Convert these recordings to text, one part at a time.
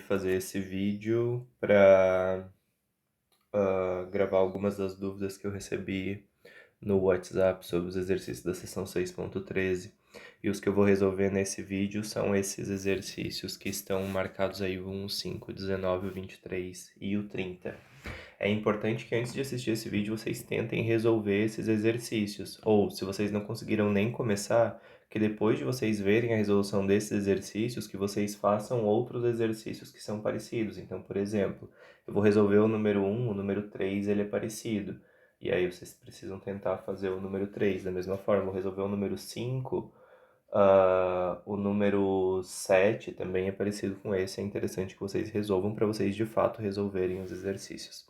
fazer esse vídeo para gravar algumas das dúvidas que eu recebi no WhatsApp sobre os exercícios da seção 6.13. E os que eu vou resolver nesse vídeo são esses exercícios que estão marcados aí o 1, 5, 19, o 23 e o 30. É importante que antes de assistir esse vídeo vocês tentem resolver esses exercícios. Ou, se vocês não conseguiram nem começar, que depois de vocês verem a resolução desses exercícios, que vocês façam outros exercícios que são parecidos. Então, por exemplo, eu vou resolver o número 1, o número 3 ele é parecido. E aí vocês precisam tentar fazer o número 3. Da mesma forma, eu vou resolver o número 5, o número 7 também é parecido com esse. É interessante que vocês resolvam para vocês de fato resolverem os exercícios.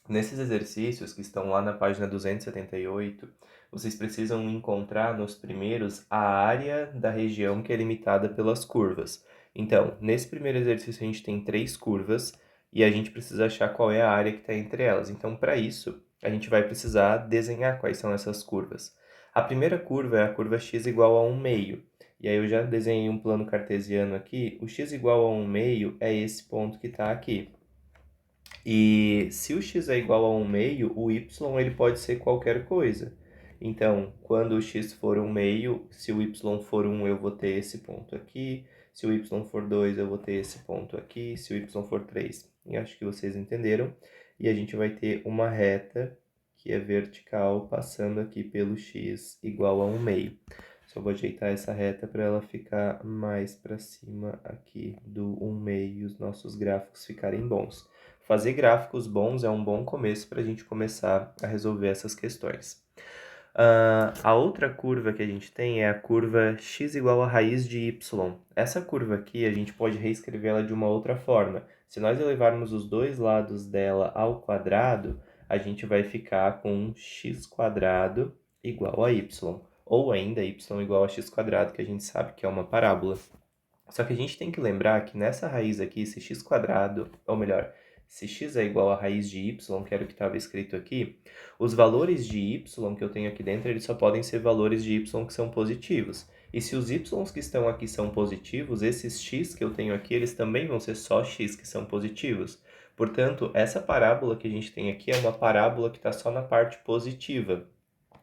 Nesses exercícios que estão lá na página 278, vocês precisam encontrar nos primeiros a área da região que é limitada pelas curvas. Então, nesse primeiro exercício a gente tem 3 curvas e a gente precisa achar qual é a área que está entre elas. Então, para isso, a gente vai precisar desenhar quais são essas curvas. A primeira curva é a curva x igual a 1 meio. E aí eu já desenhei um plano cartesiano aqui. O x igual a 1 meio é esse ponto que está aqui. E se o x é igual a 1 meio, o y ele pode ser qualquer coisa. Então, quando o x for 1 meio, se o y for 1, eu vou ter esse ponto aqui. Se o y for 2, eu vou ter esse ponto aqui. Se o y for 3, e acho que vocês entenderam. E a gente vai ter uma reta que é vertical passando aqui pelo x igual a 1 meio. Só vou ajeitar essa reta para ela ficar mais para cima aqui do 1 meio e os nossos gráficos ficarem bons. Fazer gráficos bons é um bom começo para a gente começar a resolver essas questões. A outra curva que a gente tem é a curva x igual a raiz de y. Essa curva aqui a gente pode reescrever ela de uma outra forma. Se nós elevarmos os dois lados dela ao quadrado, a gente vai ficar com x quadrado igual a y. Ou ainda y igual a x quadrado, que a gente sabe que é uma parábola. Só que a gente tem que lembrar que nessa raiz aqui, se x quadrado, ou melhor, se x é igual a raiz de y, que era o que estava escrito aqui, os valores de y que eu tenho aqui dentro, eles só podem ser valores de y que são positivos. E se os y que estão aqui são positivos, esses x que eu tenho aqui, eles também vão ser só x que são positivos. Portanto, essa parábola que a gente tem aqui é uma parábola que está só na parte positiva.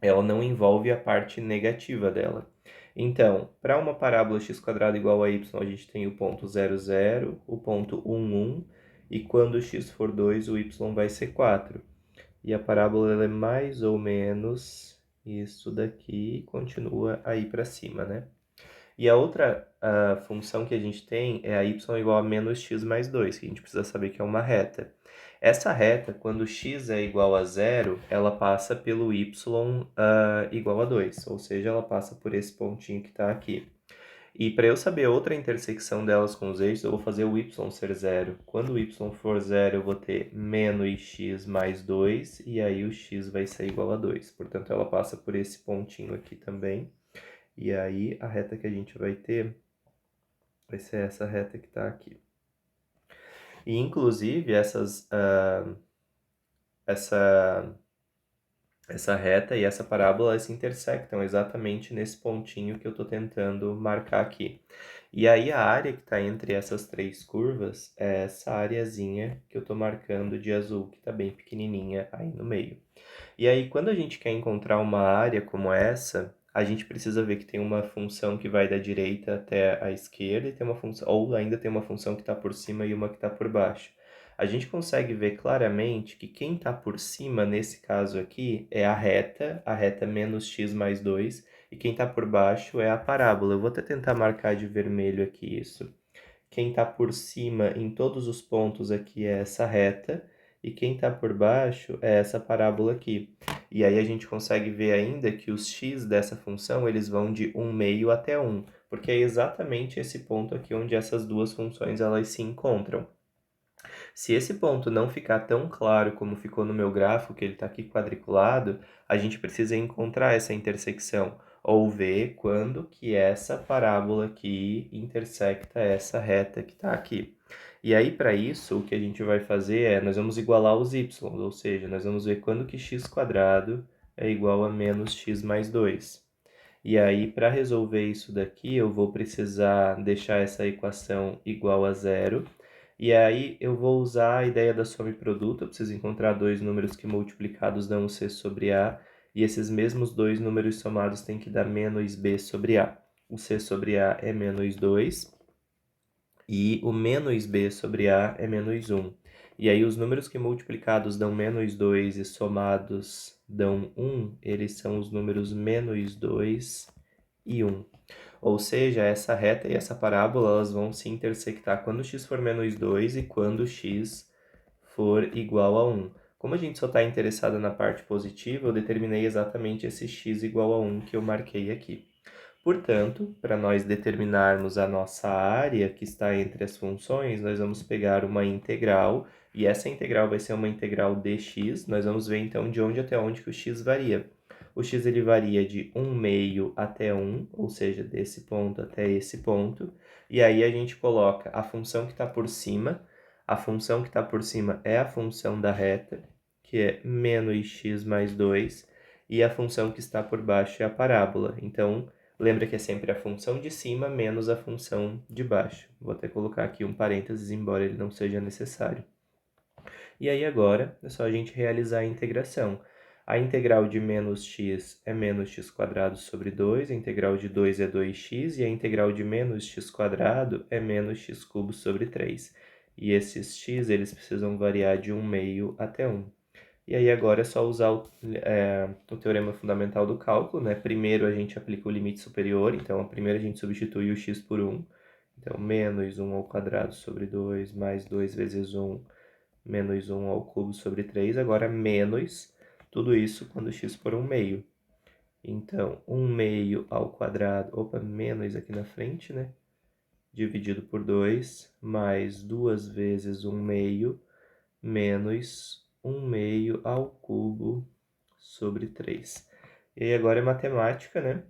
Ela não envolve a parte negativa dela. Então, para uma parábola x² igual a y, a gente tem o ponto 0, 0, o ponto 1, 1, e quando x for 2, o y vai ser 4. E a parábola ela é mais ou menos isso daqui e continua aí para cima, né? E a outra função que a gente tem é a y igual a menos x mais 2, que a gente precisa saber que é uma reta. Essa reta, quando x é igual a 0, ela passa pelo y igual a 2, ou seja, ela passa por esse pontinho que está aqui. E para eu saber outra intersecção delas com os eixos, eu vou fazer o y ser 0. Quando o y for 0, eu vou ter menos x mais 2, e aí o x vai ser igual a 2. Portanto, ela passa por esse pontinho aqui também. E aí, a reta que a gente vai ter vai ser essa reta que está aqui. E, inclusive, essa reta e essa parábola se intersectam exatamente nesse pontinho que eu estou tentando marcar aqui. E aí, a área que está entre essas três curvas é essa areazinha que eu estou marcando de azul, que está bem pequenininha aí no meio. E aí, quando a gente quer encontrar uma área como essa, a gente precisa ver que tem uma função que vai da direita até a esquerda e tem uma função, ou ainda tem uma função que está por cima e uma que está por baixo. A gente consegue ver claramente que quem está por cima, nesse caso aqui, é a reta menos x mais 2, e quem está por baixo é a parábola. Eu vou até tentar marcar de vermelho aqui isso. Quem está por cima em todos os pontos aqui é essa reta, e quem está por baixo é essa parábola aqui. E aí a gente consegue ver ainda que os x dessa função eles vão de 1 meio até 1, porque é exatamente esse ponto aqui onde essas duas funções elas se encontram. Se esse ponto não ficar tão claro como ficou no meu gráfico, que ele está aqui quadriculado, a gente precisa encontrar essa intersecção, ou ver quando que essa parábola aqui intersecta essa reta que está aqui. E aí, para isso, o que a gente vai fazer é, nós vamos igualar os y, ou seja, nós vamos ver quando que x² é igual a menos x mais 2. E aí, para resolver isso daqui, eu vou precisar deixar essa equação igual a zero. E aí, eu vou usar a ideia da soma e produto. Eu preciso encontrar dois números que multiplicados dão C sobre A. E esses mesmos dois números somados têm que dar menos B sobre A. O C sobre A é menos 2. E o menos B sobre A é menos 1. E aí, os números que multiplicados dão menos 2 e somados dão 1, eles são os números menos 2 e 1. Ou seja, essa reta e essa parábola elas vão se intersectar quando x for menos 2 e quando x for igual a 1. Como a gente só está interessado na parte positiva, eu determinei exatamente esse x igual a 1 que eu marquei aqui. Portanto, para nós determinarmos a nossa área que está entre as funções, nós vamos pegar uma integral, e essa integral vai ser uma integral dx. Nós vamos ver então de onde até onde que o x varia. O x ele varia de 1/2 até 1, ou seja, desse ponto até esse ponto. E aí a gente coloca a função que está por cima. A função que está por cima é a função da reta, que é menos x mais 2. E a função que está por baixo é a parábola. Então, lembra que é sempre a função de cima menos a função de baixo. Vou até colocar aqui um parênteses, embora ele não seja necessário. E aí agora é só a gente realizar a integração. A integral de menos x é menos x quadrado sobre 2, a integral de 2 é 2x, e a integral de menos x quadrado é menos x cubo sobre 3. E esses x, eles precisam variar de 1/2 até 1. E aí agora é só usar o teorema fundamental do cálculo, né? Primeiro a gente aplica o limite superior, então primeiro a gente substitui o x por 1. Então, menos 1 ao quadrado sobre 2, mais 2 vezes 1, menos 1 ao cubo sobre 3. Agora, menos tudo isso quando x for 1/2. Então, 1/2 ao quadrado, menos aqui na frente, né? Dividido por 2, mais 2 vezes 1/2, menos 1/2 ao cubo sobre 3. E aí agora é matemática, né?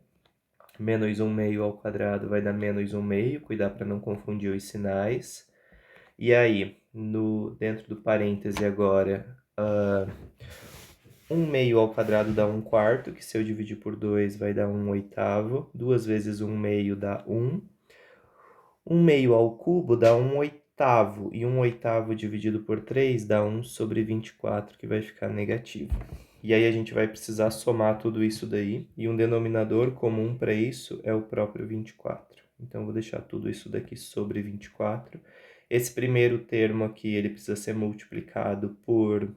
Menos 1/2 ao quadrado vai dar menos 1/2, cuidar para não confundir os sinais. E aí, dentro do parêntese agora, 1/2 ao quadrado dá 1/4, que se eu dividir por 2 vai dar 1/8. 2 vezes 1/2 dá 1. 1/2 ao cubo dá 1/8, e 1/8 dividido por 3 dá 1 sobre 24, que vai ficar negativo. E aí a gente vai precisar somar tudo isso daí, e um denominador comum para isso é o próprio 24. Então, eu vou deixar tudo isso daqui sobre 24. Esse primeiro termo aqui, ele precisa ser multiplicado por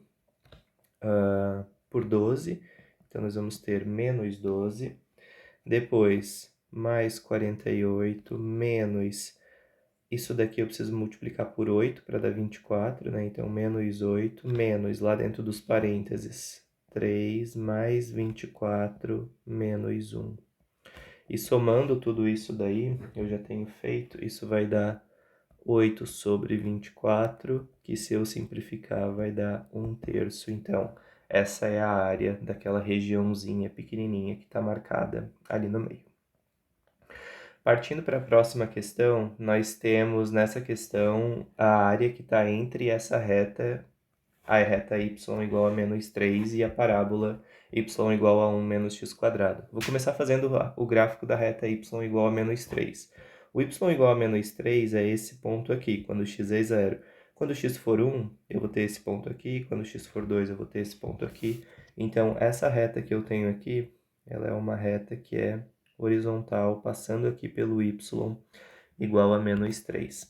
12. Então, nós vamos ter menos 12. Depois, mais 48, menos... Isso daqui eu preciso multiplicar por 8 para dar 24, né? Então, menos 8, menos, lá dentro dos parênteses, 3 mais 24 menos 1. E somando tudo isso daí, eu já tenho feito, isso vai dar 8 sobre 24, que se eu simplificar vai dar 1/3. Então, essa é a área daquela regiãozinha pequenininha que está marcada ali no meio. Partindo para a próxima questão, nós temos nessa questão a área que está entre essa reta, a reta y igual a menos 3 e a parábola y igual a 1 menos x quadrado. Vou começar fazendo o gráfico da reta y igual a menos 3. O y igual a menos 3 é esse ponto aqui, quando x é 0. Quando x for 1, eu vou ter esse ponto aqui. Quando x for 2, eu vou ter esse ponto aqui. Então, essa reta que eu tenho aqui, ela é uma reta que é horizontal, passando aqui pelo y igual a menos 3.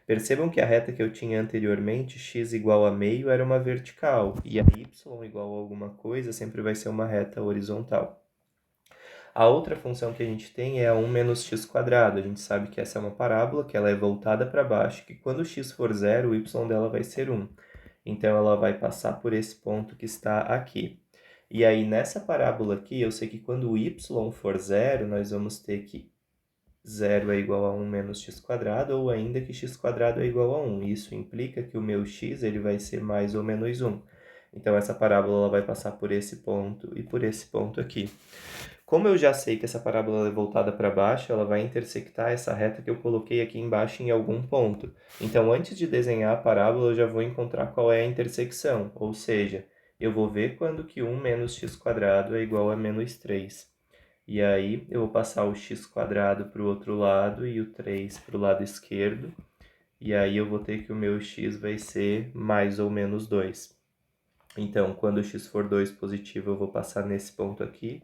Percebam que a reta que eu tinha anteriormente, x igual a meio, era uma vertical, e a y igual a alguma coisa sempre vai ser uma reta horizontal. A outra função que a gente tem é a 1 menos x quadrado. A gente sabe que essa é uma parábola, que ela é voltada para baixo, que quando x for 0, o y dela vai ser 1. Então, ela vai passar por esse ponto que está aqui. E aí, nessa parábola aqui, eu sei que quando o y for 0, nós vamos ter que 0 é igual a 1 menos x quadrado, ou ainda que x quadrado é igual a 1. Isso implica que o meu x ele vai ser mais ou menos 1. Então, essa parábola ela vai passar por esse ponto e por esse ponto aqui. Como eu já sei que essa parábola é voltada para baixo, ela vai intersectar essa reta que eu coloquei aqui embaixo em algum ponto. Então, antes de desenhar a parábola, eu já vou encontrar qual é a intersecção, ou seja, eu vou ver quando que 1 menos x quadrado é igual a menos 3. E aí eu vou passar o x² para o outro lado e o 3 para o lado esquerdo. E aí eu vou ter que o meu x vai ser mais ou menos 2. Então, quando o x for 2 positivo, eu vou passar nesse ponto aqui.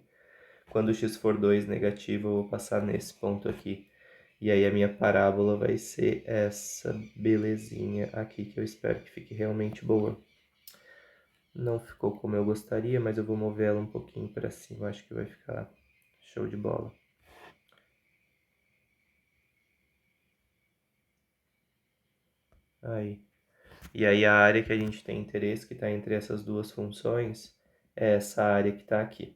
Quando o x for 2 negativo, eu vou passar nesse ponto aqui. E aí a minha parábola vai ser essa belezinha aqui, que eu espero que fique realmente boa. Não ficou como eu gostaria, mas eu vou mover ela um pouquinho para cima, acho que vai ficar show de bola. Aí. E aí a área que a gente tem interesse, que está entre essas duas funções, é essa área que está aqui.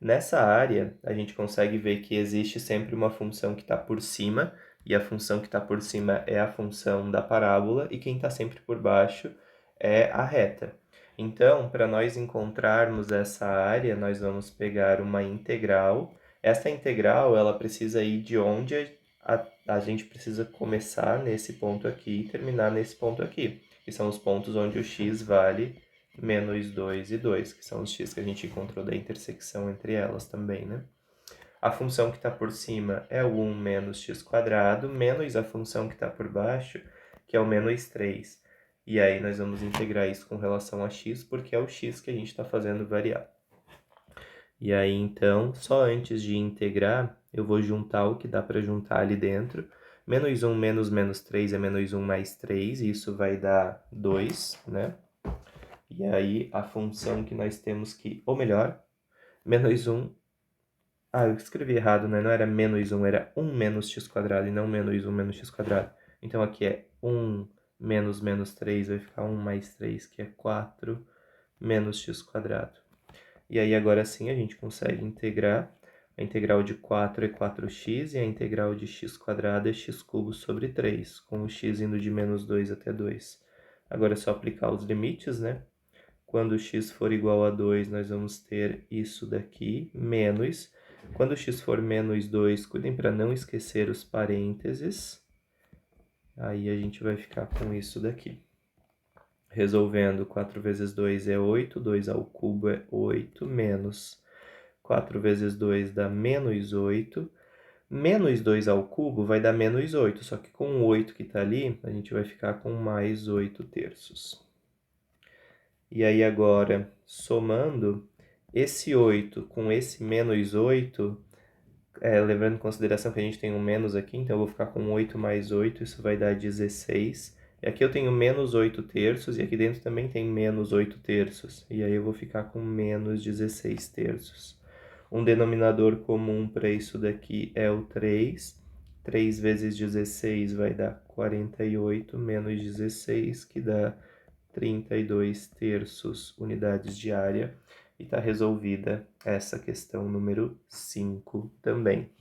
Nessa área, a gente consegue ver que existe sempre uma função que está por cima, e a função que está por cima é a função da parábola, e quem está sempre por baixo é a reta. Então, para nós encontrarmos essa área, nós vamos pegar uma integral. Essa integral, ela precisa ir de onde a gente precisa começar nesse ponto aqui e terminar nesse ponto aqui, que são os pontos onde o x vale menos 2 e 2, que são os x que a gente encontrou da intersecção entre elas também, né? A função que está por cima é o 1 menos x², menos a função que está por baixo, que é o menos 3. E aí nós vamos integrar isso com relação a x, porque é o x que a gente está fazendo variar. E aí, então, só antes de integrar, eu vou juntar o que dá para juntar ali dentro. Menos 1 menos menos 3 é menos 1 mais 3, e isso vai dar 2, né? E aí, a função que nós temos que, ou melhor, menos 1... Ah, eu escrevi errado, né? Não era menos 1, era 1 menos x² e não menos 1 menos x². Então, aqui é 1 menos menos 3, vai ficar 1 mais 3, que é 4 menos x². E aí, agora sim, a gente consegue integrar. A integral de 4 é 4x e a integral de x² é x³ sobre 3, com o x indo de menos 2 até 2. Agora é só aplicar os limites, né? Quando x for igual a 2, nós vamos ter isso daqui, menos. Quando x for menos 2, cuidem para não esquecer os parênteses. Aí a gente vai ficar com isso daqui. Resolvendo, 4 vezes 2 é 8, 2 ao cubo é 8, menos 4 vezes 2 dá menos 8. Menos 2 ao cubo vai dar menos 8, só que com o 8 que está ali, a gente vai ficar com mais 8 terços. E aí agora, somando esse 8 com esse menos 8, levando em consideração que a gente tem um menos aqui, então eu vou ficar com 8 mais 8, isso vai dar 16. E aqui eu tenho menos 8 terços, e aqui dentro também tem menos 8 terços. E aí eu vou ficar com menos 16 terços. Um denominador comum para isso daqui é o 3. 3 vezes 16 vai dar 48, menos 16, que dá 32 terços unidades de área, e está resolvida essa questão número 5 também.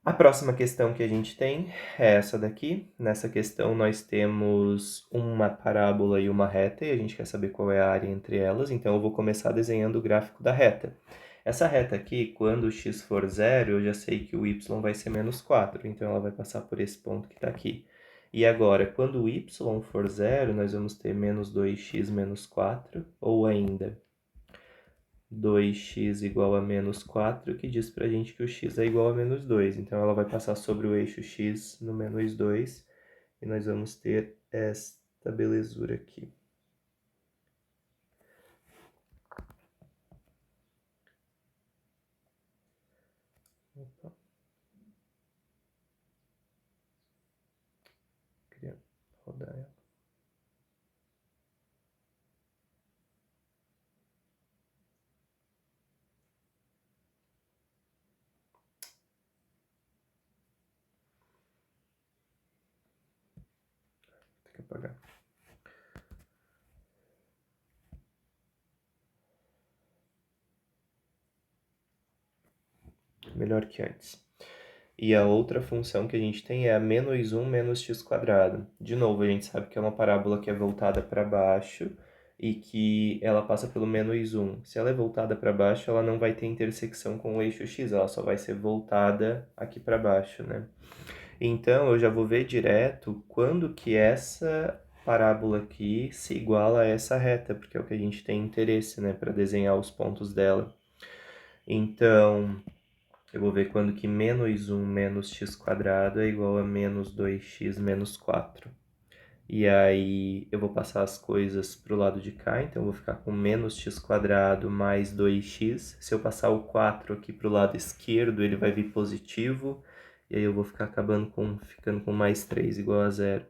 A próxima questão que a gente tem é essa daqui. Nessa questão nós temos uma parábola e uma reta, e a gente quer saber qual é a área entre elas, então eu vou começar desenhando o gráfico da reta. Essa reta aqui, quando o x for 0, eu já sei que o y vai ser menos 4, então ela vai passar por esse ponto que está aqui. E agora, quando o y for 0, nós vamos ter menos 2x menos 4, ou ainda 2x igual a menos 4, que diz pra gente que o x é igual a menos 2. Então, ela vai passar sobre o eixo x no menos 2, e nós vamos ter esta belezura aqui. Opa. Queria rodar ela. Tem que apagar. Melhor que antes. E a outra função que a gente tem é a menos 1 menos x². De novo, a gente sabe que é uma parábola que é voltada para baixo e que ela passa pelo menos 1. Se ela é voltada para baixo, ela não vai ter intersecção com o eixo x, ela só vai ser voltada aqui para baixo, né? Então, eu já vou ver direto quando que essa parábola aqui se iguala a essa reta, porque é o que a gente tem interesse, né, para desenhar os pontos dela. Então, eu vou ver quando que menos 1 menos x² é igual a menos 2x menos 4. E aí eu vou passar as coisas para o lado de cá, então eu vou ficar com menos x² mais 2x. Se eu passar o 4 aqui para o lado esquerdo, ele vai vir positivo, e aí eu vou ficar ficando com mais 3 igual a 0.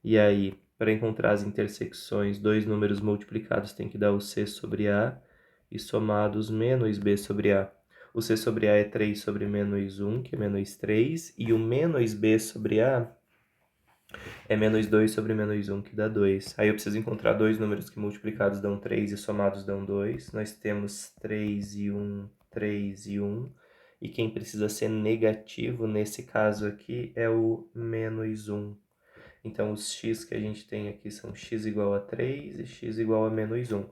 E aí, para encontrar as intersecções, dois números multiplicados tem que dar o c sobre a, e somados menos b sobre a. O c sobre a é 3 sobre menos 1, que é menos 3, e o menos b sobre a é menos 2 sobre menos 1, que dá 2. Aí eu preciso encontrar dois números que multiplicados dão 3 e somados dão 2. Nós temos 3 e 1, 3 e 1. E quem precisa ser negativo nesse caso aqui é o menos 1. Então, os x que a gente tem aqui são x igual a 3 e x igual a menos 1.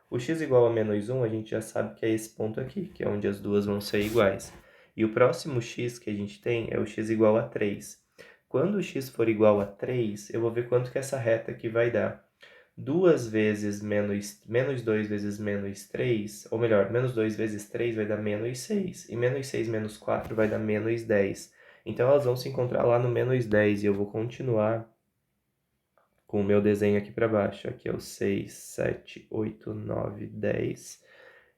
O x igual a menos 1 a gente já sabe que é esse ponto aqui, que é onde as duas vão ser iguais. E o próximo x que a gente tem é o x igual a 3. Quando o x for igual a 3, eu vou ver quanto que essa reta aqui vai dar. 2 vezes menos 2 vezes menos 3, ou melhor, menos 2 vezes 3 vai dar menos 6. E menos 6 menos 4 vai dar menos 10. Então, elas vão se encontrar lá no menos 10 e eu vou continuar com o meu desenho aqui para baixo. Aqui é o 6, 7, 8, 9, 10.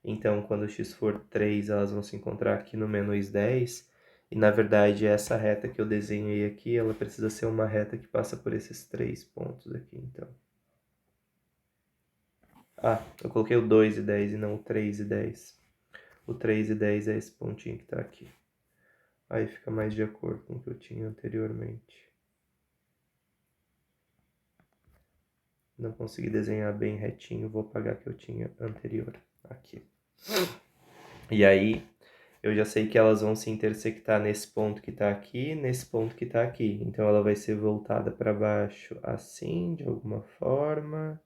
Então, quando x for 3, elas vão se encontrar aqui no menos 10. E, na verdade, essa reta que eu desenhei aqui, ela precisa ser uma reta que passa por esses 3 pontos aqui, então. Ah, eu coloquei o 2 e 10 e não o 3 e 10. O 3 e 10 é esse pontinho que está aqui. Aí fica mais de acordo com o que eu tinha anteriormente. Não consegui desenhar bem retinho, vou apagar que eu tinha anterior aqui. E aí, eu já sei que elas vão se intersectar nesse ponto que está aqui, nesse ponto que está aqui. Então, ela vai ser voltada para baixo assim, de alguma forma,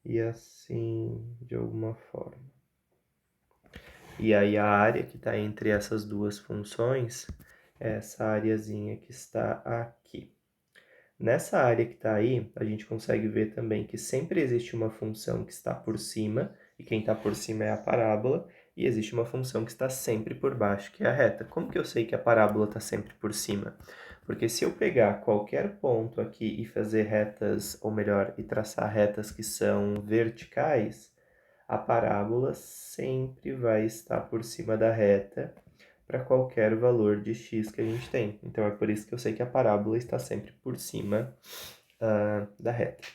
e assim, de alguma forma. E aí, a área que está entre essas duas funções é essa areazinha que está aqui. Nessa área que está aí, a gente consegue ver também que sempre existe uma função que está por cima, e quem está por cima é a parábola, e existe uma função que está sempre por baixo, que é a reta. Como que eu sei que a parábola está sempre por cima? Porque se eu pegar qualquer ponto aqui e fazer retas, ou melhor, e traçar retas que são verticais, a parábola sempre vai estar por cima da reta para qualquer valor de x que a gente tem. Então, é por isso que eu sei que a parábola está sempre por cima da reta.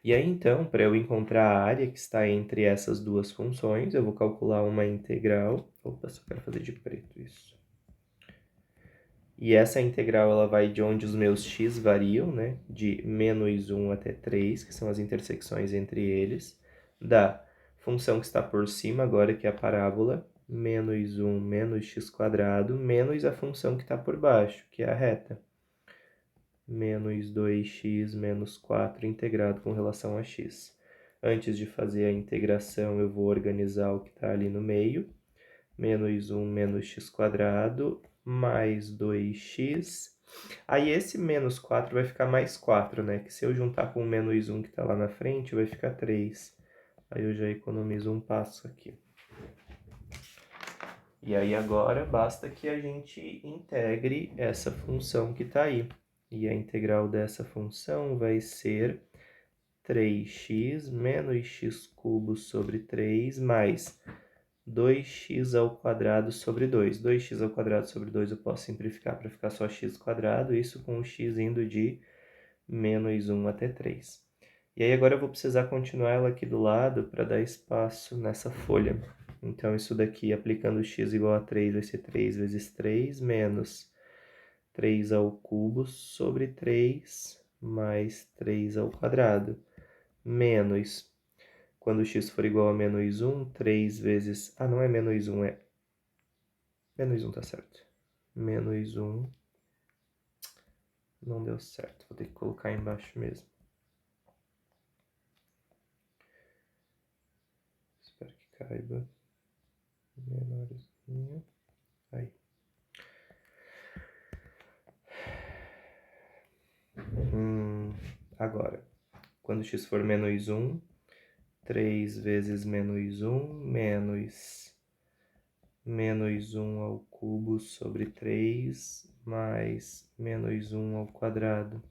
E aí, então, para eu encontrar a área que está entre essas duas funções, eu vou calcular uma integral. Opa, só quero fazer de preto isso. E essa integral ela vai de onde os meus x variam, né? De menos 1 até 3, que são as intersecções entre eles, da função que está por cima agora, que é a parábola, menos 1 menos x², menos a função que está por baixo, que é a reta. Menos 2x menos 4 integrado com relação a x. Antes de fazer a integração, eu vou organizar o que está ali no meio. Menos 1 menos x² mais 2x. Aí esse menos 4 vai ficar mais 4, né? Que se eu juntar com o menos 1 que está lá na frente, vai ficar 3. Aí eu já economizo um passo aqui. E aí agora basta que a gente integre essa função que está aí. E a integral dessa função vai ser 3x menos x³ sobre 3 mais 2x ao quadrado sobre 2. 2x ao quadrado sobre 2 eu posso simplificar para ficar só x², isso com o x indo de menos 1 até 3. E aí agora eu vou precisar continuar ela aqui do lado para dar espaço nessa folha. Então, isso daqui, aplicando x igual a 3, vai ser 3 vezes 3 menos 3 ao cubo sobre 3 mais 3 ao quadrado. Menos, quando x for igual a menos 1, 3 vezes... Ah, não é menos 1, é... Menos 1 tá certo. Menos 1... Não deu certo, vou ter que colocar embaixo mesmo. Espero que caiba. Menorzinho. Aí. Agora, quando x for menos 1, 3 vezes menos 1 menos menos 1 ao cubo sobre 3 mais menos 1 ao quadrado.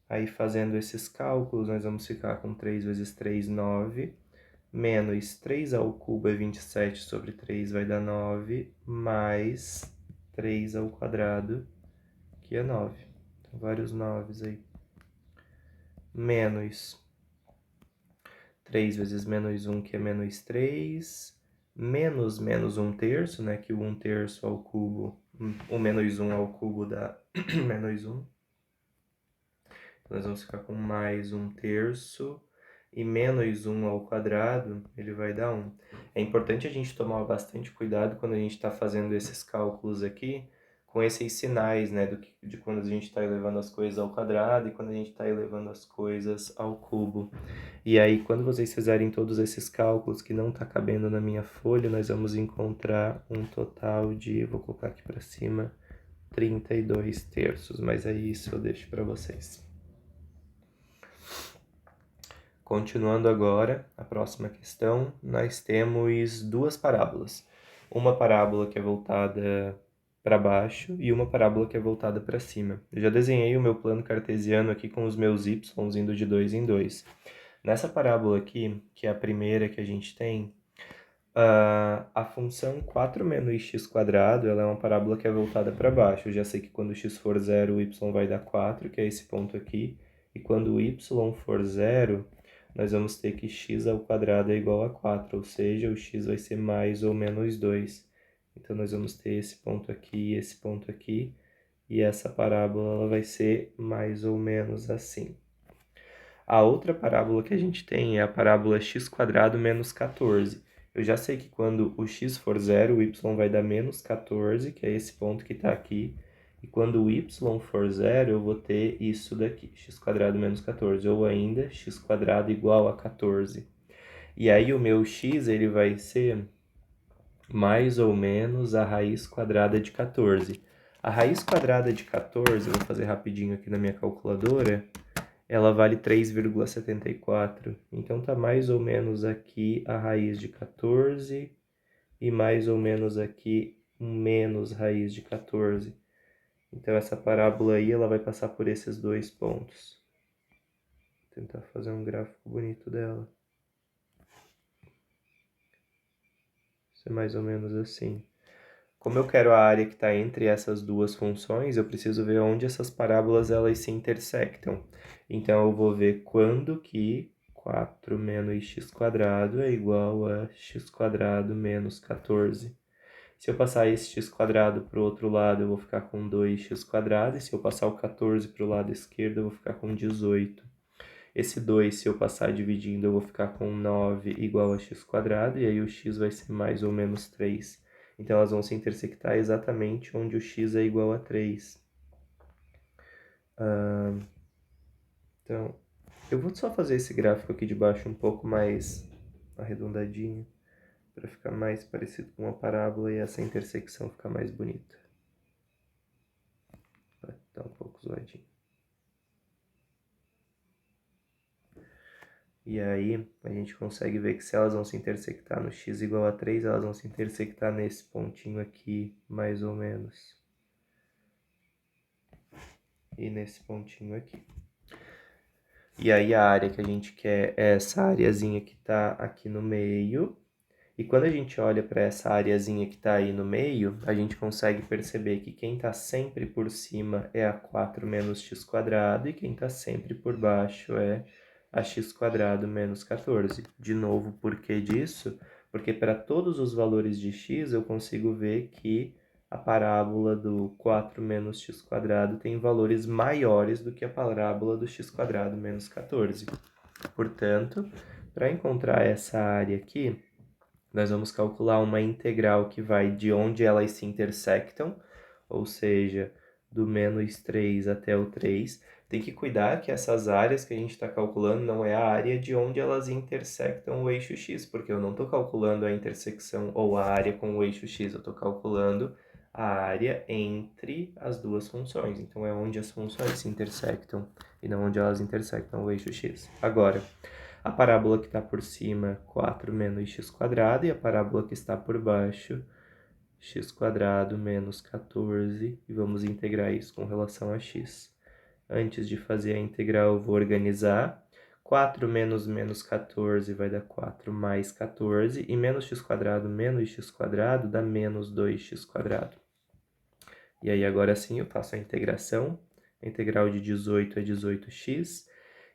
Aí, fazendo esses cálculos, nós vamos ficar com 3 vezes 3, 9, menos 3 ao cubo é 27 sobre 3, vai dar 9, mais 3 ao quadrado, que é 9. Então, vários 9 aí. Menos 3 vezes menos 1, que é menos 3, menos menos 1 terço, né, que o 1 terço ao cubo, o menos 1 ao cubo dá menos 1. Nós vamos ficar com mais 1 terço, e menos 1 ao quadrado, ele vai dar 1. É importante a gente tomar bastante cuidado quando a gente está fazendo esses cálculos aqui, com esses sinais, né, de quando a gente está elevando as coisas ao quadrado e quando a gente está elevando as coisas ao cubo. E aí, quando vocês fizerem todos esses cálculos que não está cabendo na minha folha, nós vamos encontrar um total de, vou colocar aqui para cima, 32 terços, mas aí isso eu deixo para vocês. Continuando agora, a próxima questão, nós temos duas parábolas. Uma parábola que é voltada para baixo e uma parábola que é voltada para cima. Eu já desenhei o meu plano cartesiano aqui com os meus y indo de 2 em 2. Nessa parábola aqui, que é a primeira que a gente tem, a função 4 menos x², ela é uma parábola que é voltada para baixo. Eu já sei que quando x for 0, o y vai dar 4, que é esse ponto aqui. E quando o y for 0, nós vamos ter que x² é igual a 4, ou seja, o x vai ser mais ou menos 2. Então, nós vamos ter esse ponto aqui e esse ponto aqui. E essa parábola ela vai ser mais ou menos assim. A outra parábola que a gente tem é a parábola x² menos 14. Eu já sei que quando o x for 0, o y vai dar menos 14, que é esse ponto que está aqui. E quando o y for 0, eu vou ter isso daqui, x² menos 14, ou ainda x² igual a 14. E aí o meu x ele vai ser mais ou menos a raiz quadrada de 14. A raiz quadrada de 14, eu vou fazer rapidinho aqui na minha calculadora, ela vale 3,74. Então, tá mais ou menos aqui a raiz de 14 e mais ou menos aqui menos raiz de 14. Então, essa parábola aí, ela vai passar por esses dois pontos. Vou tentar fazer um gráfico bonito dela. Isso é mais ou menos assim. Como eu quero a área que está entre essas duas funções, eu preciso ver onde essas parábolas elas se intersectam. Então, eu vou ver quando que 4 menos x² é igual a x² menos 14. Se eu passar esse x² para o outro lado, eu vou ficar com 2x². E se eu passar o 14 para o lado esquerdo, eu vou ficar com 18. Esse 2, se eu passar dividindo, eu vou ficar com 9 igual a x². E aí o x vai ser mais ou menos 3. Então, elas vão se intersectar exatamente onde o x é igual a 3. Então, eu vou só fazer esse gráfico aqui de baixo um pouco mais arredondadinho, para ficar mais parecido com uma parábola e essa intersecção ficar mais bonita. Vai dar um pouco zoadinho. E aí, a gente consegue ver que se elas vão se intersectar no x igual a 3, elas vão se intersectar nesse pontinho aqui, mais ou menos. E nesse pontinho aqui. E aí, a área que a gente quer é essa areazinha que está aqui no meio. E quando a gente olha para essa areazinha que está aí no meio, a gente consegue perceber que quem está sempre por cima é a 4 menos x² e quem está sempre por baixo é a x² menos 14. De novo, por que disso? Porque para todos os valores de x eu consigo ver que a parábola do 4 menos x² tem valores maiores do que a parábola do x² menos 14. Portanto, para encontrar essa área aqui, nós vamos calcular uma integral que vai de onde elas se intersectam, ou seja, do menos 3 até o 3. Tem que cuidar que essas áreas que a gente está calculando não é a área de onde elas intersectam o eixo x, porque eu não estou calculando a intersecção ou a área com o eixo x, eu estou calculando a área entre as duas funções. Então, é onde as funções se intersectam e não onde elas intersectam o eixo x. Agora, a parábola que está por cima, 4 menos x², e a parábola que está por baixo, x² menos 14, e vamos integrar isso com relação a x. Antes de fazer a integral, eu vou organizar. 4 menos 14 vai dar 4 mais 14, e menos x² menos x² dá menos 2x². E aí agora sim eu faço a integração. A integral de 18 é 18x,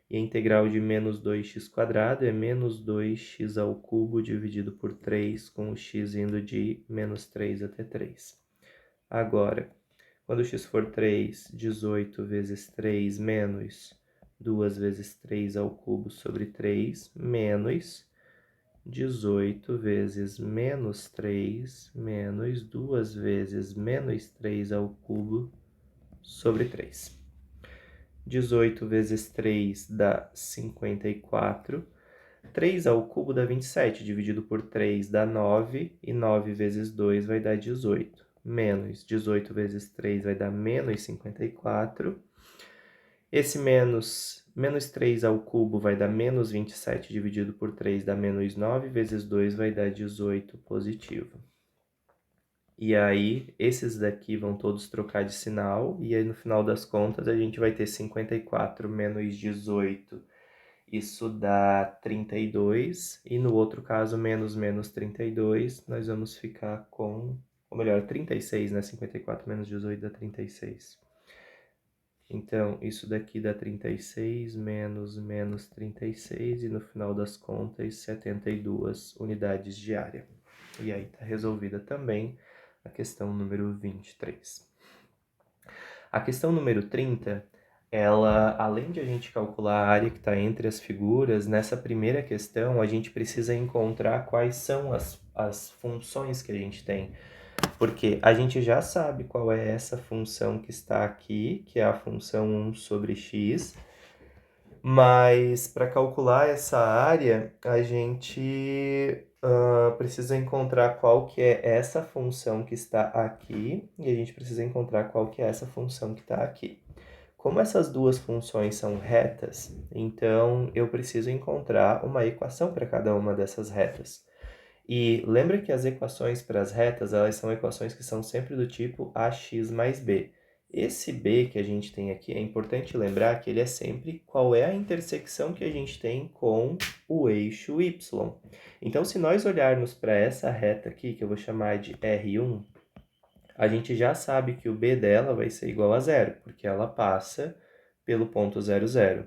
e a integral de menos 2x² é menos 2x ao cubo dividido por 3, com o x indo de menos 3 até 3. Agora, quando x for 3, 18 vezes 3 menos 2 vezes 3 ao cubo sobre 3, menos 18 vezes menos 3 menos 2 vezes menos 3 ao cubo sobre 3. 18 vezes 3 dá 54. 3 ao cubo dá 27, dividido por 3 dá 9, e 9 vezes 2 vai dar 18. Menos 18 vezes 3 vai dar menos 54. Esse menos 3 ao cubo vai dar menos 27, dividido por 3 dá menos 9, vezes 2 vai dar 18 positivo. E aí, esses daqui vão todos trocar de sinal, e aí no final das contas a gente vai ter 54 menos 18, isso dá 32, e no outro caso, menos 32, nós vamos ficar com, ou melhor, 36, né? 54 menos 18 dá 36. Então, isso daqui dá 36 menos 36, e no final das contas, 72 unidades de área. E aí tá resolvida também a questão número 23. A questão número 30, ela, além de a gente calcular a área que está entre as figuras, nessa primeira questão a gente precisa encontrar quais são as funções que a gente tem. Porque a gente já sabe qual é essa função que está aqui, que é a função 1 sobre x, mas para calcular essa área, a gente precisa encontrar qual que é essa função que está aqui, e a gente precisa encontrar qual que é essa função que está aqui. Como essas duas funções são retas, então eu preciso encontrar uma equação para cada uma dessas retas. E lembra que as equações para as retas, elas são equações que são sempre do tipo ax mais b. Esse b que a gente tem aqui, é importante lembrar que ele é sempre qual é a intersecção que a gente tem com o eixo y. Então, se nós olharmos para essa reta aqui, que eu vou chamar de R1, a gente já sabe que o b dela vai ser igual a zero, porque ela passa pelo ponto 0, 0.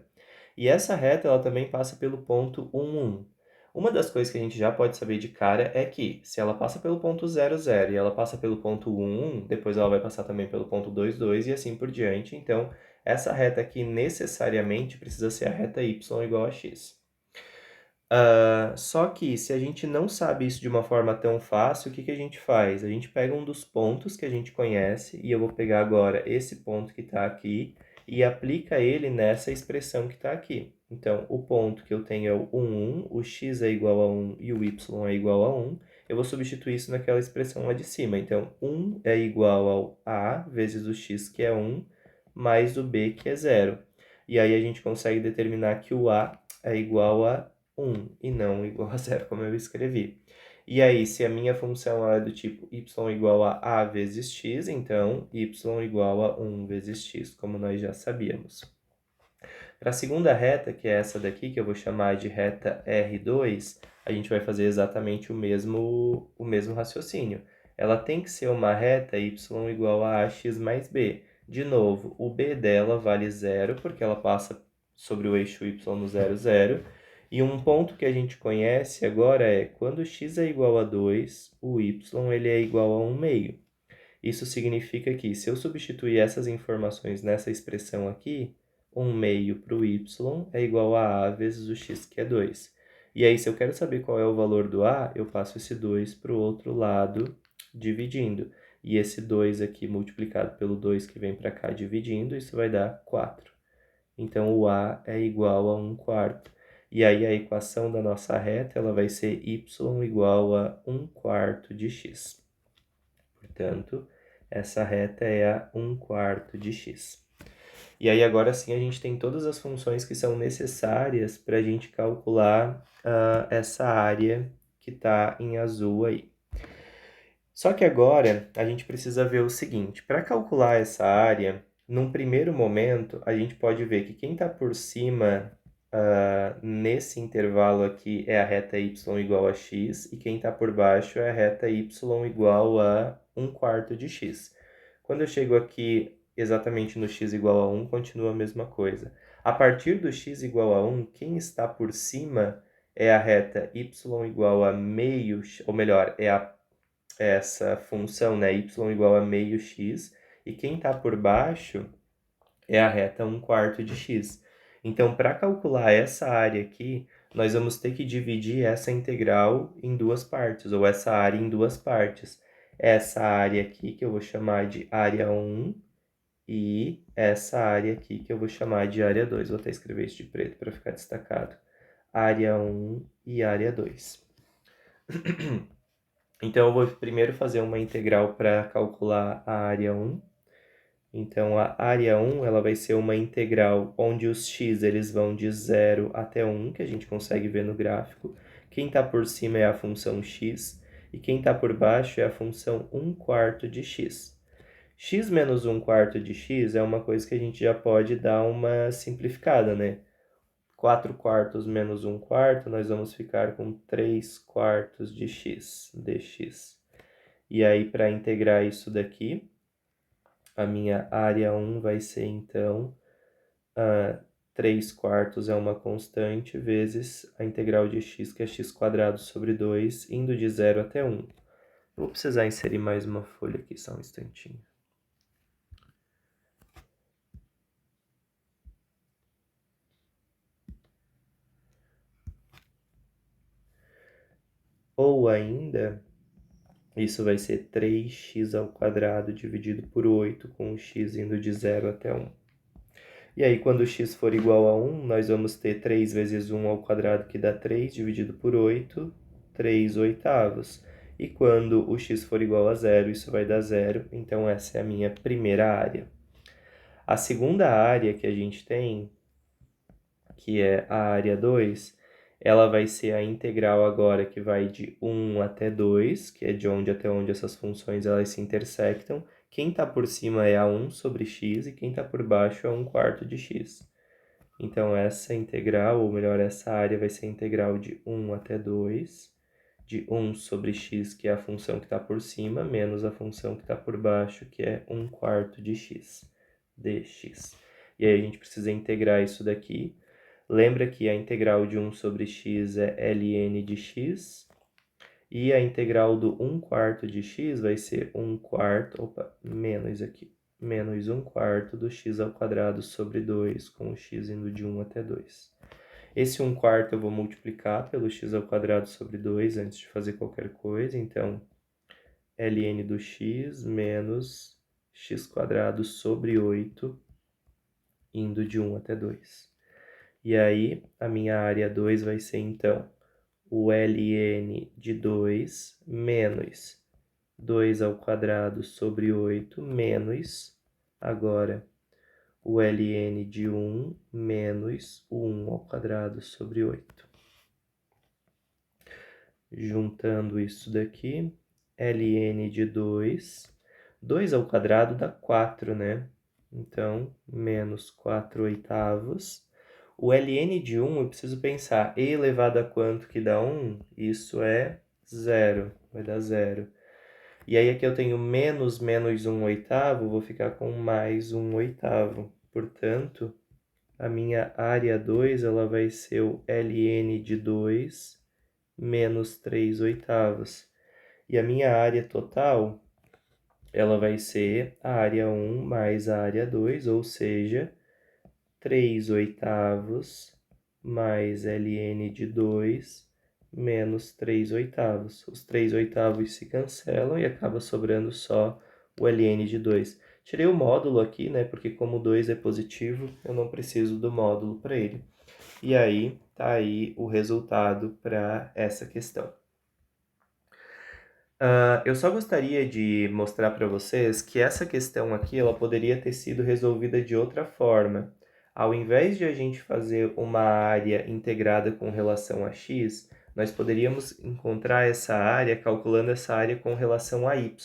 E essa reta ela também passa pelo ponto 1, 1. Uma das coisas que a gente já pode saber de cara é que, se ela passa pelo ponto 0, 0 e ela passa pelo ponto 1, 1, depois ela vai passar também pelo ponto 2, 2 e assim por diante. Então, essa reta aqui necessariamente precisa ser a reta y igual a x. Só que, se a gente não sabe isso de uma forma tão fácil, o que a gente faz? A gente pega um dos pontos que a gente conhece, e eu vou pegar agora esse ponto que está aqui, e aplica ele nessa expressão que está aqui. Então, o ponto que eu tenho é o 1, 1, o x é igual a 1 e o y é igual a 1. Eu vou substituir isso naquela expressão lá de cima. Então, 1 é igual ao a vezes o x, que é 1, mais o b, que é 0. E aí a gente consegue determinar que o a é igual a 1 e não igual a 0, como eu escrevi. E aí, se a minha função é do tipo y igual a vezes x, então y igual a 1 vezes x, como nós já sabíamos. Para a segunda reta, que é essa daqui, que eu vou chamar de reta R2, a gente vai fazer exatamente o mesmo raciocínio. Ela tem que ser uma reta y igual a ax mais b. De novo, o b dela vale 0, porque ela passa sobre o eixo y no 0, 0. E um ponto que a gente conhece agora é, quando x é igual a 2, o y ele é igual a 1 meio. Isso significa que, se eu substituir essas informações nessa expressão aqui, 1 meio para o y é igual a vezes o x, que é 2. E aí, se eu quero saber qual é o valor do a, eu passo esse 2 para o outro lado, dividindo. E esse 2 aqui multiplicado pelo 2 que vem para cá dividindo, isso vai dar 4. Então, o a é igual a 1/4. E aí, a equação da nossa reta ela vai ser y igual a 1/4 de x. Portanto, essa reta é a 1/4 de x. E aí, agora sim, a gente tem todas as funções que são necessárias para a gente calcular essa área que está em azul aí. Só que agora a gente precisa ver o seguinte, para calcular essa área, num primeiro momento, a gente pode ver que quem está por cima nesse intervalo aqui é a reta y igual a x, e quem está por baixo é a reta y igual a 1/4 de x. Quando eu chego aqui exatamente no x igual a 1, continua a mesma coisa. A partir do x igual a 1, quem está por cima é a reta y igual a meio, ou melhor, é essa função, né, y igual a meio x, e quem está por baixo é a reta 1/4 de x. Então, para calcular essa área aqui, nós vamos ter que dividir essa integral em duas partes, ou essa área em duas partes. Essa área aqui, que eu vou chamar de área 1, e essa área aqui, que eu vou chamar de área 2. Vou até escrever isso de preto para ficar destacado. Área 1 e área 2. Então, eu vou primeiro fazer uma integral para calcular a área 1. Então, a área 1 ela vai ser uma integral onde os x eles vão de 0 até 1, que a gente consegue ver no gráfico. Quem está por cima é a função x, e quem está por baixo é a função 1/4 de x. X menos 1/4 de x é uma coisa que a gente já pode dar uma simplificada, né? 4/4 menos 1/4, nós vamos ficar com 3/4 de x, dx. E aí, para integrar isso daqui, a minha área 1 vai ser, então, 3/4 é uma constante, vezes a integral de x, que é x² sobre 2, indo de 0 até 1. Vou precisar inserir mais uma folha aqui, só um instantinho. Ou ainda, isso vai ser 3x² dividido por 8, com o x indo de 0 até 1. E aí, quando x for igual a 1, nós vamos ter 3 vezes 1², que dá 3, dividido por 8, 3/8. E quando o x for igual a 0, isso vai dar 0. Então, essa é a minha primeira área. A segunda área que a gente tem, que é a área 2, ela vai ser a integral agora que vai de 1 até 2, que é de onde até onde essas funções elas se intersectam. Quem está por cima é a 1 sobre x, e quem está por baixo é 1/4 de x. Então, essa integral, ou melhor, essa área vai ser a integral de 1 até 2, de 1 sobre x, que é a função que está por cima, menos a função que está por baixo, que é 1/4 de x, dx. E aí a gente precisa integrar isso daqui. Lembra que a integral de 1 sobre x é ln de x, e a integral do 1/4 de x vai ser 1/4, menos aqui, menos 1/4 do x² sobre 2, com o x indo de 1 até 2. Esse 1/4 eu vou multiplicar pelo x² sobre 2 antes de fazer qualquer coisa, então ln do x menos x² sobre 8, indo de 1 até 2. E aí, a minha área 2 vai ser, então, o ln de 2 menos 2² sobre 8 menos, agora, o ln de 1 menos o 1² sobre 8. Juntando isso daqui, ln de 2, 2² dá 4, né? Então, menos 4/8. O ln de 1, eu preciso pensar, e elevado a quanto que dá 1? Isso é 0, vai dar 0. E aí aqui eu tenho menos 1/8, vou ficar com mais 1/8. Portanto, a minha área 2 ela vai ser o ln de 2 menos 3/8. E a minha área total, ela vai ser a área 1 mais a área 2, ou seja, 3/8 mais ln de 2 menos 3/8. Os 3/8 se cancelam e acaba sobrando só o ln de 2. Tirei o módulo aqui, né, porque como 2 é positivo, eu não preciso do módulo para ele. E aí, tá aí o resultado para essa questão. Eu só gostaria de mostrar para vocês que essa questão aqui, ela poderia ter sido resolvida de outra forma. Ao invés de a gente fazer uma área integrada com relação a x, nós poderíamos encontrar essa área calculando essa área com relação a y.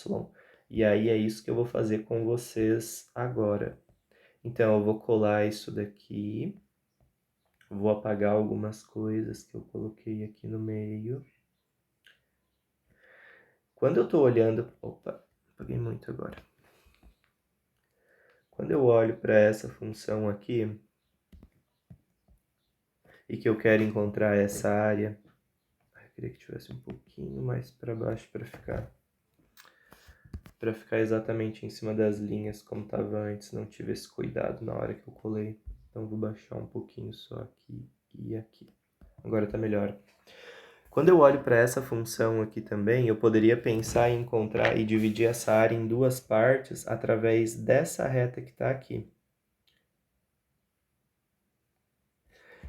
E aí é isso que eu vou fazer com vocês agora. Então, eu vou colar isso daqui. Vou apagar algumas coisas que eu coloquei aqui no meio. Quando eu estou olhando... Opa, apaguei muito agora. Quando eu olho para essa função aqui, e que eu quero encontrar essa área, eu queria que tivesse um pouquinho mais para baixo para ficar exatamente em cima das linhas como estava antes, não tive esse cuidado na hora que eu colei. Então vou baixar um pouquinho só aqui e aqui. Agora tá melhor. Quando eu olho para essa função aqui também, eu poderia pensar em encontrar e dividir essa área em duas partes através dessa reta que está aqui.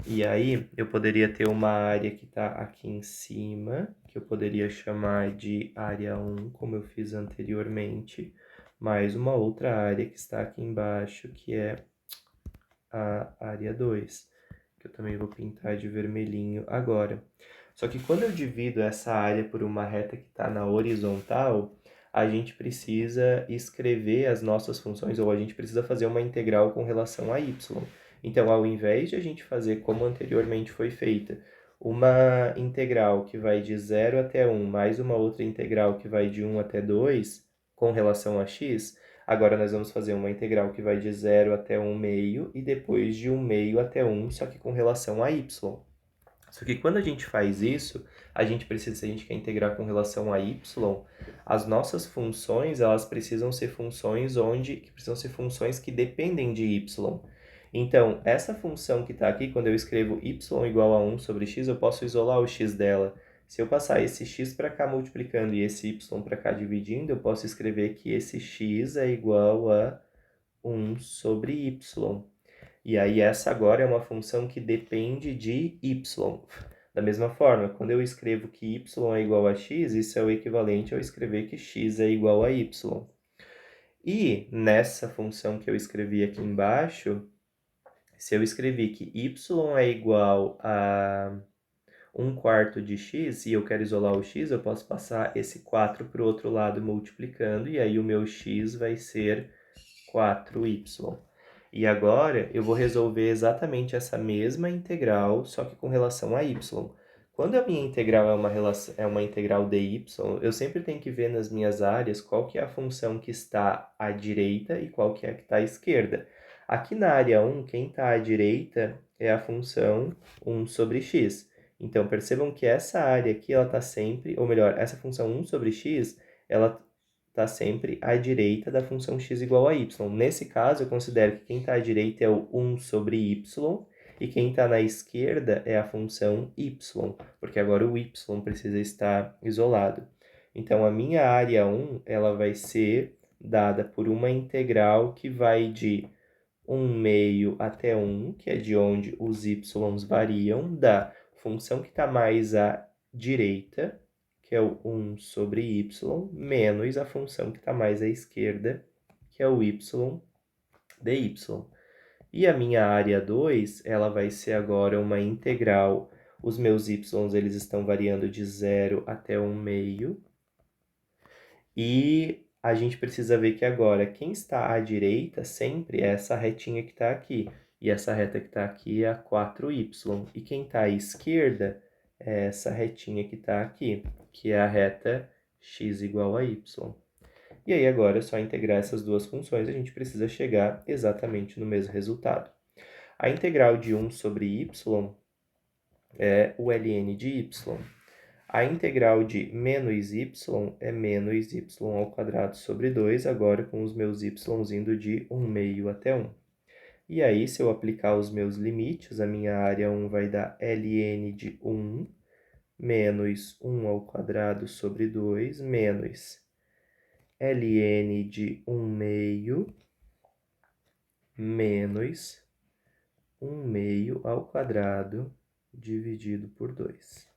E aí, eu poderia ter uma área que está aqui em cima, que eu poderia chamar de área 1, como eu fiz anteriormente, mais uma outra área que está aqui embaixo, que é a área 2, que eu também vou pintar de vermelhinho agora. Só que quando eu divido essa área por uma reta que está na horizontal, a gente precisa escrever as nossas funções, ou a gente precisa fazer uma integral com relação a y. Então, ao invés de a gente fazer como anteriormente foi feita, uma integral que vai de 0 até 1, mais uma outra integral que vai de 1 até 2, com relação a x, agora nós vamos fazer uma integral que vai de 0 até 1 meio, e depois de 1 meio até 1, só que com relação a y. Só que quando a gente faz isso, a gente precisa, se a gente quer integrar com relação a y, as nossas funções, elas precisam ser funções que precisam ser funções que dependem de y. Então, essa função que está aqui, quando eu escrevo y igual a 1 sobre x, eu posso isolar o x dela. Se eu passar esse x para cá multiplicando e esse y para cá dividindo, eu posso escrever que esse x é igual a 1 sobre y. E aí essa agora é uma função que depende de y. Da mesma forma, quando eu escrevo que y é igual a x, isso é o equivalente a eu escrever que x é igual a y. E nessa função que eu escrevi aqui embaixo, se eu escrevi que y é igual a 1/4 de x e eu quero isolar o x, eu posso passar esse 4 para o outro lado multiplicando, e aí o meu x vai ser 4y. E agora eu vou resolver exatamente essa mesma integral, só que com relação a y. Quando a minha integral é uma integral dy, eu sempre tenho que ver nas minhas áreas qual que é a função que está à direita e qual que é a que está à esquerda. Aqui na área 1, quem está à direita é a função 1 sobre x. Então, percebam que essa área aqui, ela está sempre, ou melhor, essa função 1 sobre x, ela está sempre à direita da função x igual a y. Nesse caso, eu considero que quem está à direita é o 1 sobre y, e quem está na esquerda é a função y, porque agora o y precisa estar isolado. Então, a minha área 1 ela vai ser dada por uma integral que vai de 1 meio até 1, que é de onde os y's variam, da função que está mais à direita, que é o 1 sobre y, menos a função que está mais à esquerda, que é o y dy. E a minha área 2, ela vai ser agora uma integral. Os meus y's, eles estão variando de 0 até 1 meio. E a gente precisa ver que agora, quem está à direita sempre é essa retinha que está aqui. E essa reta que está aqui é a 4y. E quem está à esquerda é essa retinha que está aqui, que é a reta x igual a y. E aí agora é só integrar essas duas funções, a gente precisa chegar exatamente no mesmo resultado. A integral de 1 sobre y é o ln de y. A integral de menos y é menos y ao quadrado sobre 2, agora com os meus y indo de 1 meio até 1. E aí, se eu aplicar os meus limites, a minha área 1 vai dar ln de 1 menos 1 ao quadrado sobre 2, menos ln de 1 meio menos 1 meio ao quadrado dividido por 2.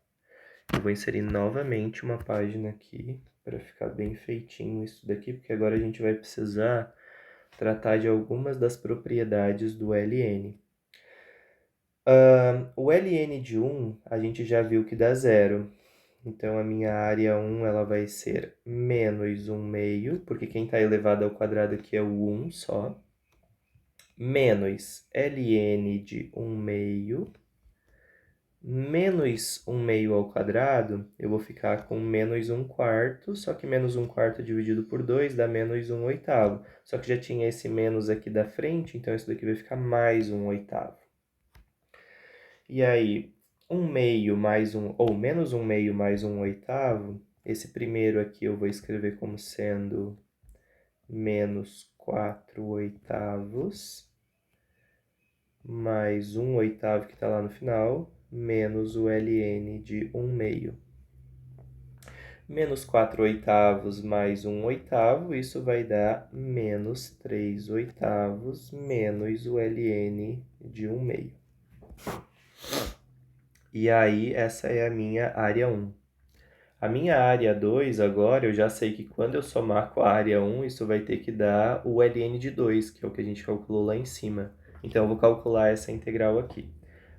Eu vou inserir novamente uma página aqui para ficar bem feitinho isso daqui, porque agora a gente vai precisar tratar de algumas das propriedades do ln. O ln de 1, a gente já viu que dá zero. Então, a minha área 1 ela vai ser menos 1 meio, porque quem está elevado ao quadrado aqui é o 1 só. Menos ln de 1 meio. Menos 1 meio ao quadrado, eu vou ficar com menos 1 quarto, só que menos 1 quarto dividido por 2 dá menos 1 oitavo. Só que já tinha esse menos aqui da frente, então isso daqui vai ficar mais 1 oitavo. E aí, 1 meio mais 1, ou menos 1 meio mais 1 oitavo, esse primeiro aqui eu vou escrever como sendo menos 4 oitavos, mais 1 oitavo que está lá no final, menos o ln de 1 meio. Menos 4 oitavos mais 1 oitavo, isso vai dar menos 3 oitavos menos o ln de 1 meio. E aí, essa é a minha área 1. A minha área 2, agora, eu já sei que quando eu somar com a área 1, isso vai ter que dar o ln de 2, que é o que a gente calculou lá em cima. Então, eu vou calcular essa integral aqui.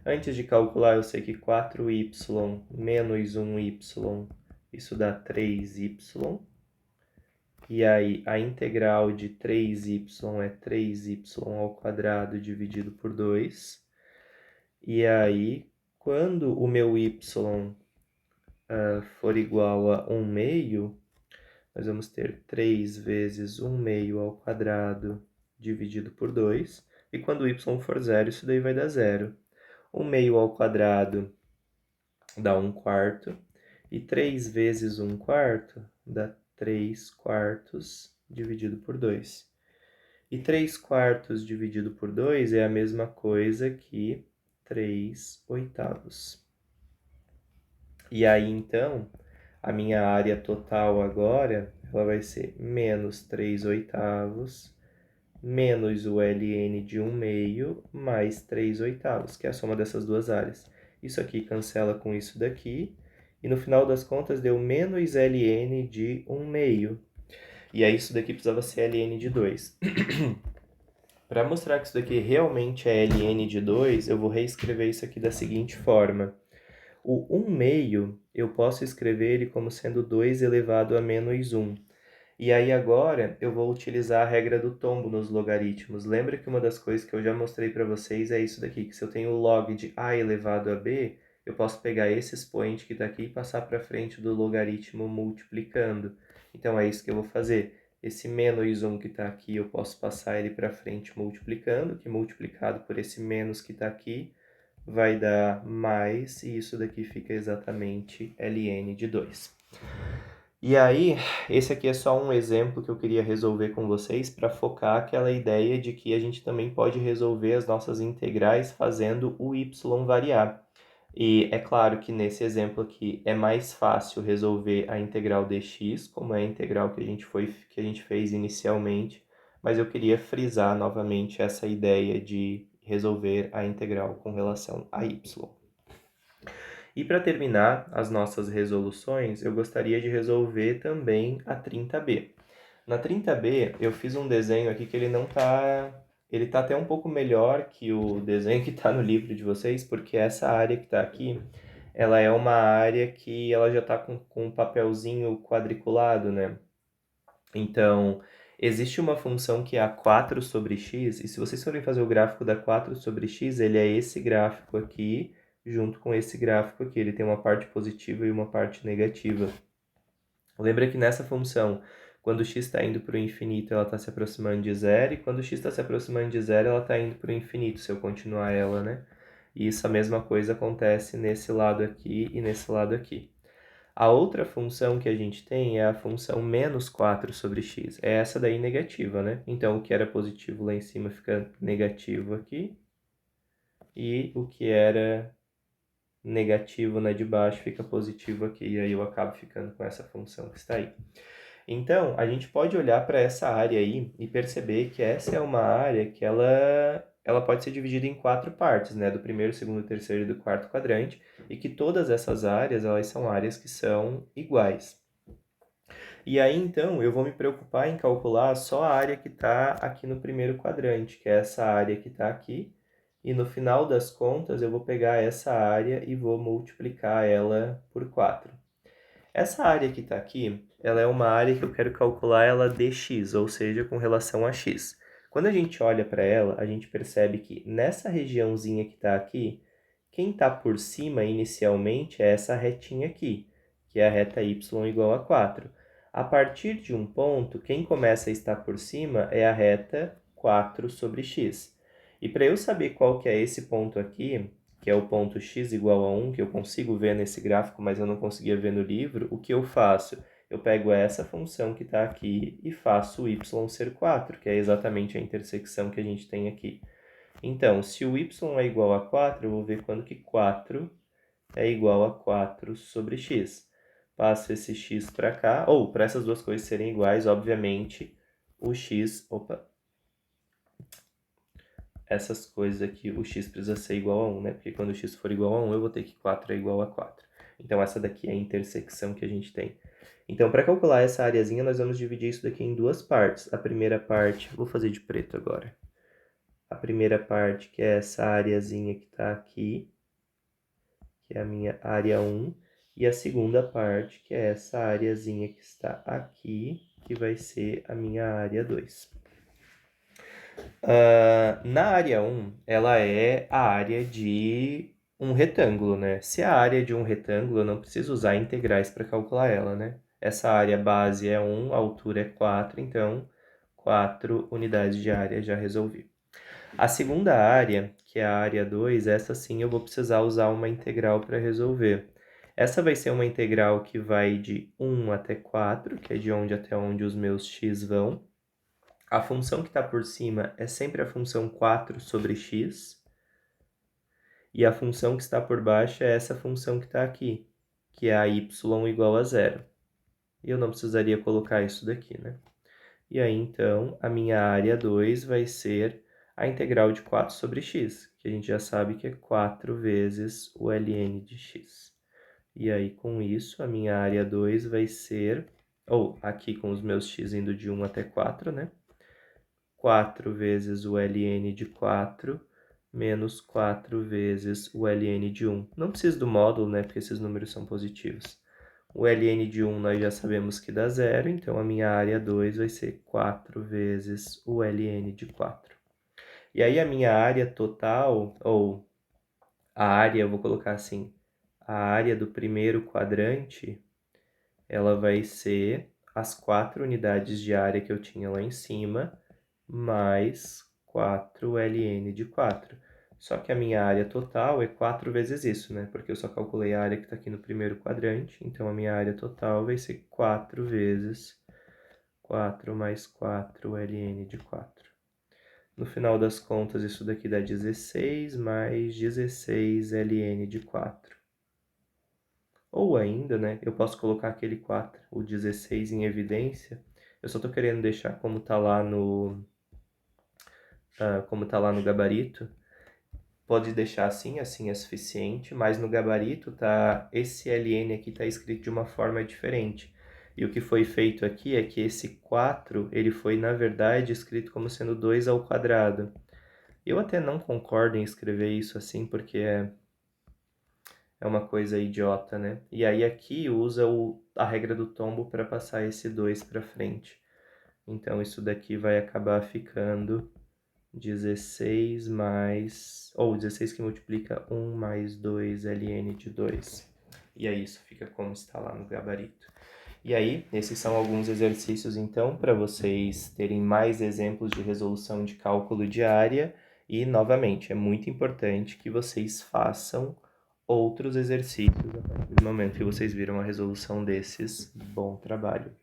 Antes de calcular, eu sei que 4y menos 1y, isso dá 3y. E aí, a integral de 3y é 3y ao quadrado dividido por 2. E aí, quando o meu y for igual a 1 meio, nós vamos ter 3 vezes 1 meio ao quadrado dividido por 2. E quando y for zero, isso daí vai dar zero. 1 meio ao quadrado dá 1 quarto. E 3 vezes 1 quarto dá 3 quartos dividido por 2. E 3 quartos dividido por 2 é a mesma coisa que 3 oitavos. E aí, então, a minha área total agora, ela vai ser menos 3 oitavos, menos o ln de 1 meio, mais 3 oitavos, que é a soma dessas duas áreas. Isso aqui cancela com isso daqui, e no final das contas deu menos ln de 1 meio. E aí isso daqui precisava ser ln de 2. Para mostrar que isso daqui realmente é ln de 2, eu vou reescrever isso aqui da seguinte forma. O 1 meio, eu posso escrever ele como sendo 2 elevado a menos 1. E aí agora eu vou utilizar a regra do tombo nos logaritmos. Lembra que uma das coisas que eu já mostrei para vocês é isso daqui, que se eu tenho o log de a elevado a b, eu posso pegar esse expoente que está aqui e passar para frente do logaritmo multiplicando. Então é isso que eu vou fazer. Esse menos 1 que está aqui, eu posso passar ele para frente multiplicando, que multiplicado por esse menos que está aqui, vai dar mais, e isso daqui fica exatamente ln de 2. E aí, esse aqui é só um exemplo que eu queria resolver com vocês para focar aquela ideia de que a gente também pode resolver as nossas integrais fazendo o y variar. E é claro que nesse exemplo aqui é mais fácil resolver a integral dx, como é a integral que a gente fez inicialmente, mas eu queria frisar novamente essa ideia de resolver a integral com relação a y. E para terminar as nossas resoluções, eu gostaria de resolver também a 30b. Na 30b, eu fiz um desenho aqui que ele não tá... Ele tá até um pouco melhor que o desenho que está no livro de vocês, porque essa área que está aqui, ela é uma área que ela já está com um papelzinho quadriculado, né? Então, existe uma função que é a 4 sobre x, e se vocês forem fazer o gráfico da 4 sobre x, ele é esse gráfico aqui, junto com esse gráfico aqui. Ele tem uma parte positiva e uma parte negativa. Lembra que nessa função, quando x está indo para o infinito, ela está se aproximando de zero, e quando x está se aproximando de zero, ela está indo para o infinito, se eu continuar ela, né? E isso a mesma coisa acontece nesse lado aqui e nesse lado aqui. A outra função que a gente tem é a função menos 4 sobre x. É essa daí negativa, né? Então, o que era positivo lá em cima fica negativo aqui. E o que era negativo na de baixo fica positivo aqui. E aí eu acabo ficando com essa função que está aí. Então, a gente pode olhar para essa área aí e perceber que essa é uma área que ela pode ser dividida em 4 partes, né? Do primeiro, segundo, terceiro e do quarto quadrante, e que todas essas áreas, elas são áreas que são iguais. E aí, então, eu vou me preocupar em calcular só a área que está aqui no primeiro quadrante, que é essa área que está aqui, E no final das contas, eu vou pegar essa área e vou multiplicar ela por 4. Essa área que está aqui, ela é uma área que eu quero calcular ela dx, ou seja, com relação a x. Quando a gente olha para ela, a gente percebe que nessa regiãozinha que está aqui, quem está por cima inicialmente é essa retinha aqui, que é a reta y igual a 4. A partir de um ponto, quem começa a estar por cima é a reta 4 sobre x. E para eu saber qual que é esse ponto aqui, que é o ponto x igual a 1, que eu consigo ver nesse gráfico, mas eu não conseguia ver no livro, o que eu faço? Eu pego essa função que está aqui e faço o y ser 4, que é exatamente a intersecção que a gente tem aqui. Então, se o y é igual a 4, eu vou ver quando que 4 é igual a 4 sobre x. Passo esse x para cá, ou para essas duas coisas serem iguais, obviamente, o x... Opa! Essas coisas aqui, o x precisa ser igual a 1, né? Porque quando o x for igual a 1, eu vou ter que 4 é igual a 4. Então, essa daqui é a intersecção que a gente tem. Então, para calcular essa areazinha, nós vamos dividir isso daqui em duas partes. A primeira parte, vou fazer de preto agora. A primeira parte, que é essa areazinha que está aqui, que é a minha área 1. E a segunda parte, que é essa areazinha que está aqui, que vai ser a minha área 2. Na área 1, ela é a área de um retângulo, né? Se a área é de um retângulo, eu não preciso usar integrais para calcular ela, né? Essa área base é 1, a altura é 4, então 4 unidades de área já resolvi. A segunda área, que é a área 2, essa sim eu vou precisar usar uma integral para resolver. Essa vai ser uma integral que vai de 1 até 4, que é de onde até onde os meus x vão. A função que está por cima é sempre a função 4 sobre x. E a função que está por baixo é essa função que está aqui, que é a y igual a 0. E eu não precisaria colocar isso daqui, né? E aí, então, a minha área 2 vai ser a integral de 4 sobre x, que a gente já sabe que é 4 vezes o ln de x. E aí, com isso, a minha área 2 vai ser, ou aqui com os meus x indo de 1 até 4, né? 4 vezes o ln de 4 menos 4 vezes o ln de 1. Não preciso do módulo, né, porque esses números são positivos. O ln de 1 nós já sabemos que dá 0, então a minha área 2 vai ser 4 vezes o ln de 4. E aí a minha área total, ou a área, eu vou colocar assim, a área do primeiro quadrante, ela vai ser as 4 unidades de área que eu tinha lá em cima, mais 4 ln de 4. Só que a minha área total é 4 vezes isso, né? Porque eu só calculei a área que está aqui no primeiro quadrante, então a minha área total vai ser 4 vezes 4 mais 4 ln de 4. No final das contas, isso daqui dá 16 mais 16 ln de 4. Ou ainda, né, eu posso colocar aquele 4, o 16 em evidência. Eu só estou querendo deixar como está lá no gabarito. Pode deixar assim, assim é suficiente, mas no gabarito tá, esse ln aqui está escrito de uma forma diferente. E o que foi feito aqui é que esse 4, ele foi, na verdade, escrito como sendo 2 ao quadrado. Eu até não concordo em escrever isso assim, porque é uma coisa idiota, né? E aí aqui usa a regra do tombo para passar esse 2 para frente. Então, isso daqui vai acabar ficando 16 mais... ou 16 que multiplica 1 mais 2 ln de 2. E aí isso fica como está lá no gabarito. E aí, esses são alguns exercícios, então, para vocês terem mais exemplos de resolução de cálculo de área. E, novamente, é muito importante que vocês façam outros exercícios a partir do momento que vocês viram a resolução desses. Bom trabalho!